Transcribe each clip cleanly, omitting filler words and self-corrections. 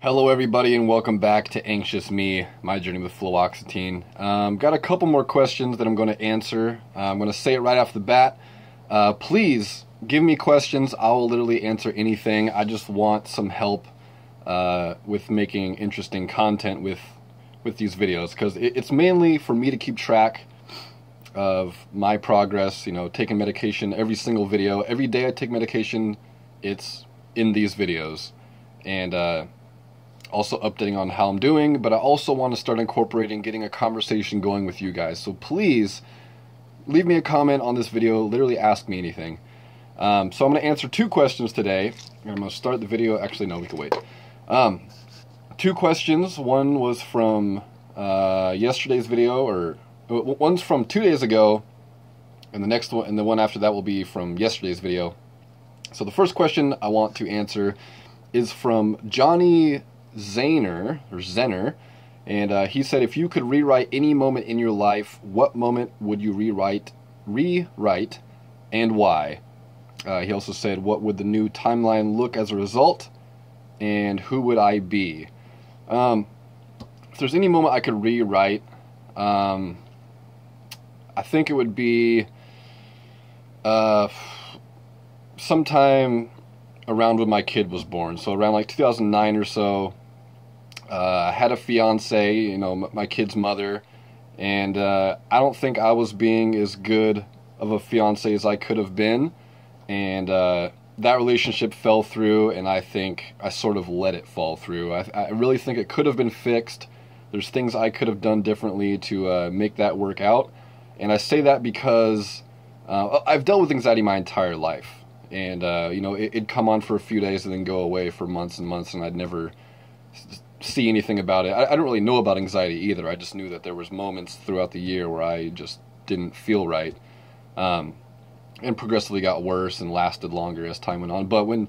Hello everybody and welcome back to Anxious Me, my journey with Fluoxetine. Got a couple more questions that I'm going to answer. I'm going to say it right off the bat. Please give me questions. I will literally answer anything. I just want some help with making interesting content with these videos, because it's mainly for me to keep track of my progress, taking medication every single video. Every day I take medication, it's in these videos. And also updating on how I'm doing, but I also want to start incorporating getting a conversation going with you guys. So please leave me a comment on this video, literally ask me anything. So I'm going to answer two questions today. I'm going to start the video, actually no, we can wait. Two questions. One was from yesterday's video, or one's from 2 days ago, and the next one, and the one after that will be from yesterday's video. So the first question I want to answer is from Johnny Zener, and he said, if you could rewrite any moment in your life, what moment would you rewrite, and why? He also said, what would the new timeline look as a result, and who would I be? If there's any moment I could rewrite, I think it would be sometime around when my kid was born. So around like 2009 or so. I had a fiance, my kid's mother, and I don't think I was being as good of a fiance as I could have been, and that relationship fell through, and I think I sort of let it fall through. I really think it could have been fixed. There's things I could have done differently to make that work out, and I say that because I've dealt with anxiety my entire life, and it'd come on for a few days and then go away for months and months, and I'd never see anything about it. I don't really know about anxiety either. I just knew that there was moments throughout the year where I just didn't feel right, and progressively got worse and lasted longer as time went on. But when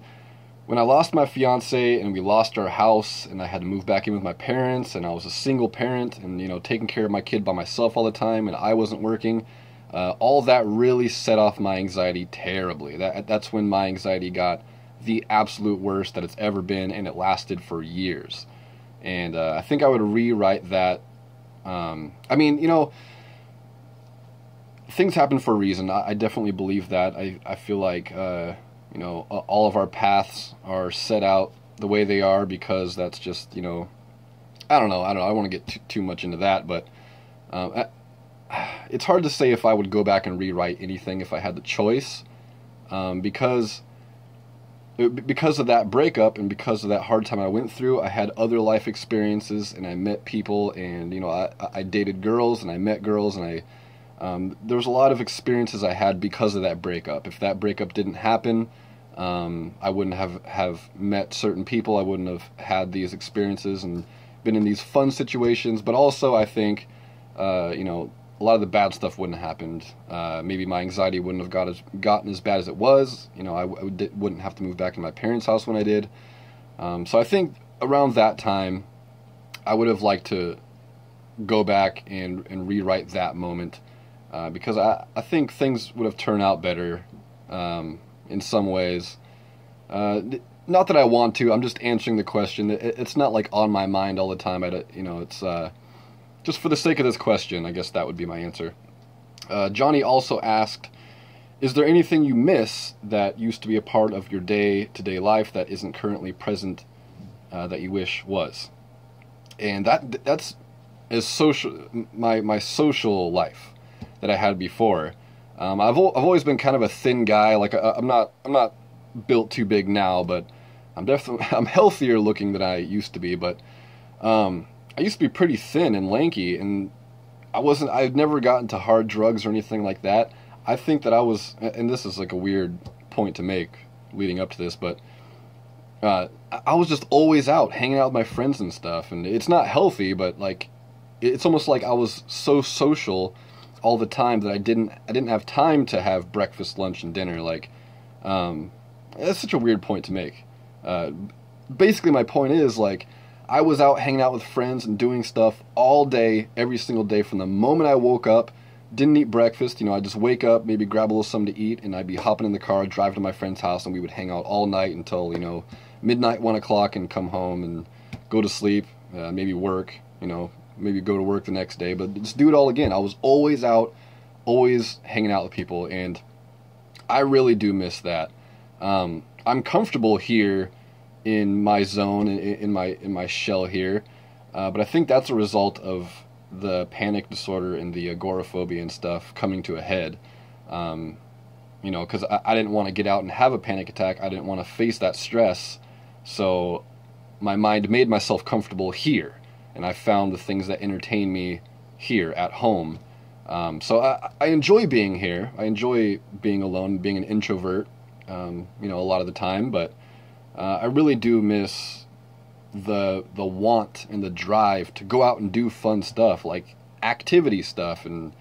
I lost my fiance and we lost our house and I had to move back in with my parents, and I was a single parent and taking care of my kid by myself all the time, and I wasn't working, all that really set off my anxiety terribly. That's when my anxiety got the absolute worst that it's ever been, and it lasted for years. And I think I would rewrite that. Things happen for a reason. I definitely believe that. I feel like, all of our paths are set out the way they are because that's just, I don't know. I don't want to get too much into that, but it's hard to say if I would go back and rewrite anything if I had the choice, because of that breakup and because of that hard time I went through. I had other life experiences, and I met people, and I dated girls, and I met girls, and there was a lot of experiences I had because of that breakup. If that breakup didn't happen, I wouldn't have met certain people. I wouldn't have had these experiences and been in these fun situations. But also, I think a lot of the bad stuff wouldn't have happened. Maybe my anxiety wouldn't have gotten as bad as it was. I wouldn't have to move back to my parents' house when I did. So I think around that time, I would have liked to go back and rewrite that moment, because I think things would have turned out better in some ways. Not that I want to. I'm just answering the question. It's not like on my mind all the time. It's just for the sake of this question, I guess that would be my answer. Johnny also asked, is there anything you miss that used to be a part of your day-to-day life that isn't currently present, that you wish was? And that's my social life that I had before. I've always been kind of a thin guy. Like I'm not built too big now, but I'm healthier looking than I used to be. But I used to be pretty thin and lanky, and I'd never gotten to hard drugs or anything like that. I think that I was, and this is like a weird point to make leading up to this, but I was just always out hanging out with my friends and stuff, and it's not healthy, but like it's almost like I was so social all the time that I didn't have time to have breakfast, lunch, and dinner. Like that's such a weird point to make. Basically, my point is, like, I was out hanging out with friends and doing stuff all day, every single day, from the moment I woke up. Didn't eat breakfast. I'd just wake up, maybe grab a little something to eat, and I'd be hopping in the car, drive to my friend's house, and we would hang out all night until, midnight, 1 o'clock, and come home and go to sleep, maybe work, maybe go to work the next day, but just do it all again. I was always out, always hanging out with people, and I really do miss that. I'm comfortable here in my zone, in my shell here, but I think that's a result of the panic disorder and the agoraphobia and stuff coming to a head. Because I didn't want to get out and have a panic attack. I didn't want to face that stress, so my mind made myself comfortable here, and I found the things that entertain me here at home. So I enjoy being here. I enjoy being alone, being an introvert, a lot of the time, but I really do miss the want and the drive to go out and do fun stuff, like activity stuff, and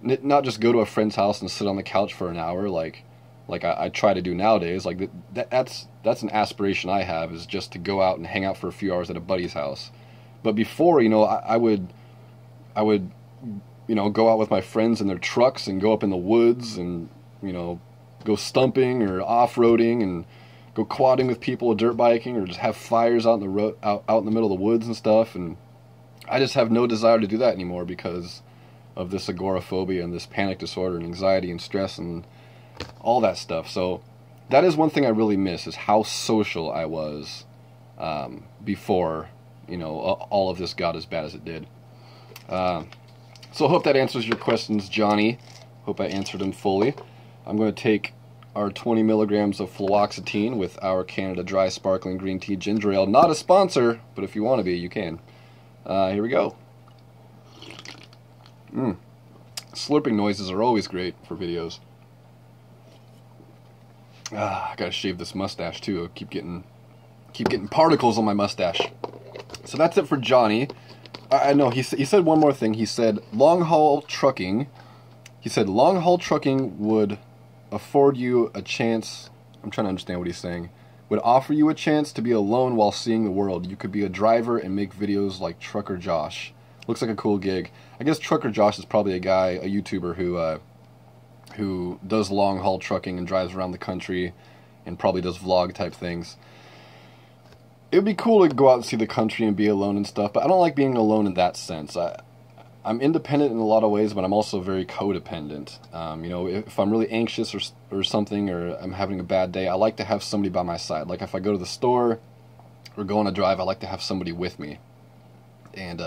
not just go to a friend's house and sit on the couch for an hour like I try to do nowadays. Like that's an aspiration I have, is just to go out and hang out for a few hours at a buddy's house. But before, I would go out with my friends in their trucks and go up in the woods and, go stumping or off-roading and go quadding with people, dirt biking, or just have fires out in the road, out in the middle of the woods and stuff. And I just have no desire to do that anymore because of this agoraphobia and this panic disorder and anxiety and stress and all that stuff. So that is one thing I really miss, is how social I was before, all of this got as bad as it did. So I hope that answers your questions, Johnny. Hope I answered them fully. I'm going to take our 20 milligrams of fluoxetine with our Canada Dry Sparkling Green Tea Ginger Ale. Not a sponsor, but if you want to be, you can. Here we go. Slurping noises are always great for videos. I gotta shave this mustache too. I keep getting particles on my mustache. So that's it for Johnny. I know he said one more thing. He said long haul trucking. He said long haul trucking would afford you a chance. I'm trying to understand what he's saying. Would offer you a chance to be alone while seeing the world. You could be a driver and make videos like Trucker Josh. Looks like a cool gig. I guess Trucker Josh is probably a YouTuber who does long haul trucking and drives around the country and probably does vlog type things. It would be cool to go out and see the country and be alone and stuff, but I don't like being alone in that sense. I'm independent in a lot of ways, but I'm also very codependent. If I'm really anxious or something, or I'm having a bad day, I like to have somebody by my side. Like if I go to the store or go on a drive, I like to have somebody with me. And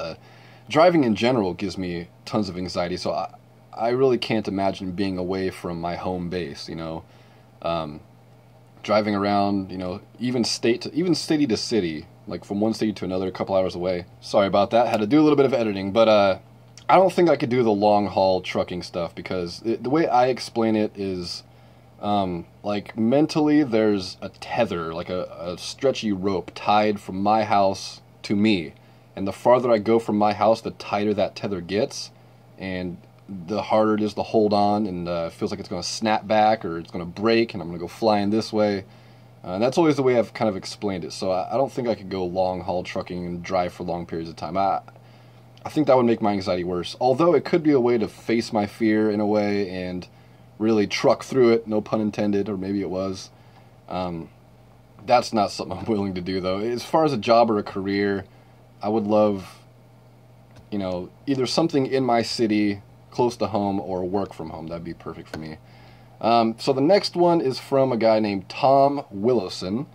driving in general gives me tons of anxiety, so I really can't imagine being away from my home base, driving around, even city to city, like from one city to another, a couple hours away. Sorry about that, had to do a little bit of editing, but I don't think I could do the long haul trucking stuff, because the way I explain it is, like mentally there's a tether, like a stretchy rope tied from my house to me. And the farther I go from my house, the tighter that tether gets, and the harder it is to hold on, and it feels like it's going to snap back or it's going to break, and I'm going to go flying this way. And that's always the way I've kind of explained it. So I don't think I could go long-haul trucking and drive for long periods of time. I think that would make my anxiety worse. Although it could be a way to face my fear in a way and really truck through it, no pun intended, or maybe it was. That's not something I'm willing to do, though. As far as a job or a career, I would love, either something in my city, close to home, or work from home. That'd be perfect for me. So the next one is from a guy named Tom Willowson,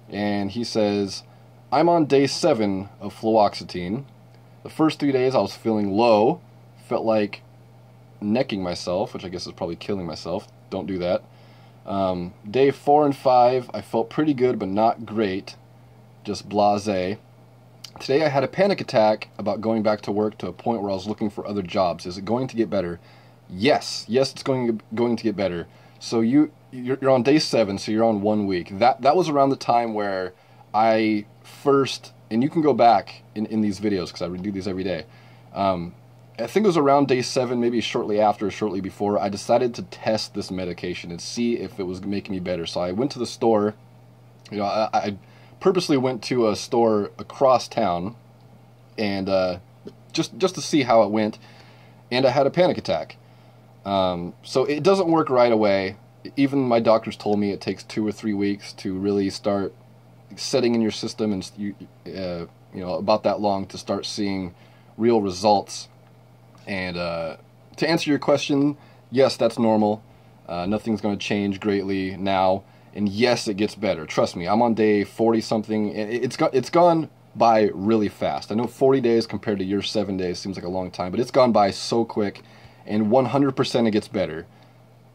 and he says, I'm on day 7 of fluoxetine. The first 3 days I was feeling low, felt like necking myself, which I guess is probably killing myself. Don't do that. Day 4 and 5, I felt pretty good, but not great, just blasé. Today I had a panic attack about going back to work to a point where I was looking for other jobs. Is it going to get better? Yes, it's going to get better. So you're on day 7, so you're on 1 week. That was around the time where I first, and you can go back in these videos because I redo these every day. I think it was around day 7, maybe shortly after or shortly before, I decided to test this medication and see if it was making me better. So I went to the store. I purposely went to a store across town and just to see how it went, and I had a panic attack. So it doesn't work right away. Even my doctors told me it takes 2 or 3 weeks to really start setting in your system, and you know, about that long to start seeing real results. And to answer your question, yes, that's normal. Nothing's going to change greatly now, and yes, it gets better. Trust me, I'm on day 40 something. It's gone by really fast. I know 40 days compared to your 7 days seems like a long time, but it's gone by so quick, and 100% it gets better.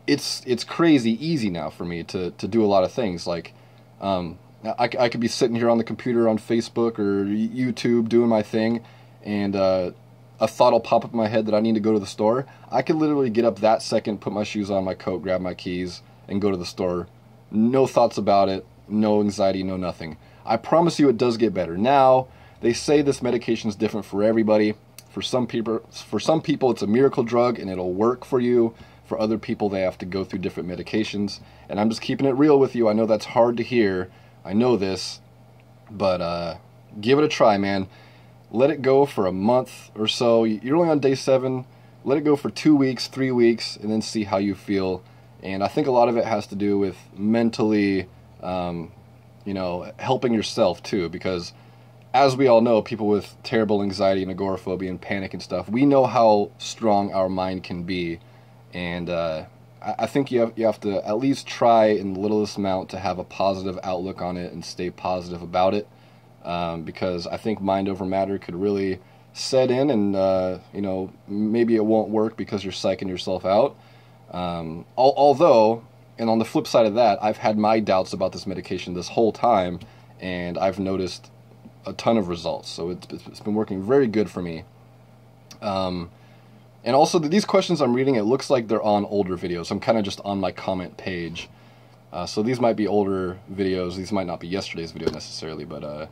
It's crazy easy now for me to do a lot of things. Like I could be sitting here on the computer on Facebook or YouTube doing my thing, and a thought will pop up in my head that I need to go to the store. I could literally get up that second, put my shoes on, my coat, grab my keys, and go to the store. No thoughts about it, no anxiety, no nothing. I promise you it does get better. Now, they say this medication is different for everybody. For some people it's a miracle drug and it'll work for you. For other people, they have to go through different medications. And I'm just keeping it real with you. I know that's hard to hear. I know this. But give it a try, man. Let it go for a month or so. You're only on day 7. Let it go for 2 weeks, 3 weeks, and then see how you feel. And I think a lot of it has to do with mentally, you know, helping yourself too. Because as we all know, people with terrible anxiety and agoraphobia and panic and stuff, we know how strong our mind can be. And I think you have to at least try in the littlest amount to have a positive outlook on it and stay positive about it. Because I think mind over matter could really set in, and you know, maybe it won't work because you're psyching yourself out. Although, and on the flip side of that, I've had my doubts about this medication this whole time, and I've noticed a ton of results. So it's been working very good for me. And also, these questions I'm reading, it looks like they're on older videos. I'm kind of just on my comment page. So these might be older videos. These might not be yesterday's video necessarily, but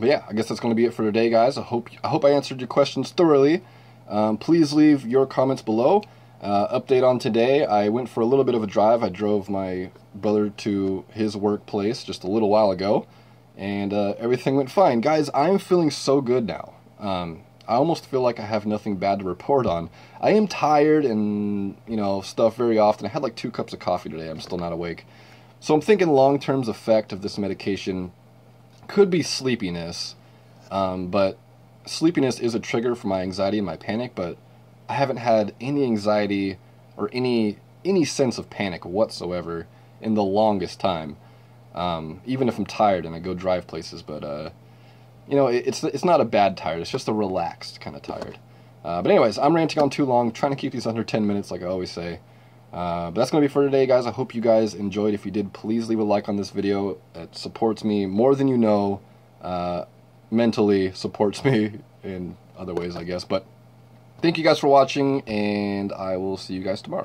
yeah, I guess that's going to be it for today, guys. I hope I answered your questions thoroughly. Please leave your comments below. Update on today, I went for a little bit of a drive. I drove my brother to his workplace just a little while ago, and everything went fine. Guys, I'm feeling so good now. I almost feel like I have nothing bad to report on. I am tired and, you know, stuff very often. I had like 2 cups of coffee today. I'm still not awake. So I'm thinking long-term effect of this medication could be sleepiness. But sleepiness is a trigger for my anxiety and my panic, but I haven't had any anxiety or any sense of panic whatsoever in the longest time. Even if I'm tired and I go drive places, but you know, it's not a bad tired, it's just a relaxed kind of tired. But anyways, I'm ranting on too long, trying to keep these under 10 minutes like I always say. But that's going to be for today, guys. I hope you guys enjoyed. If you did, please leave a like on this video. It supports me more than you know. Mentally supports me in other ways, I guess. But thank you guys for watching, and I will see you guys tomorrow.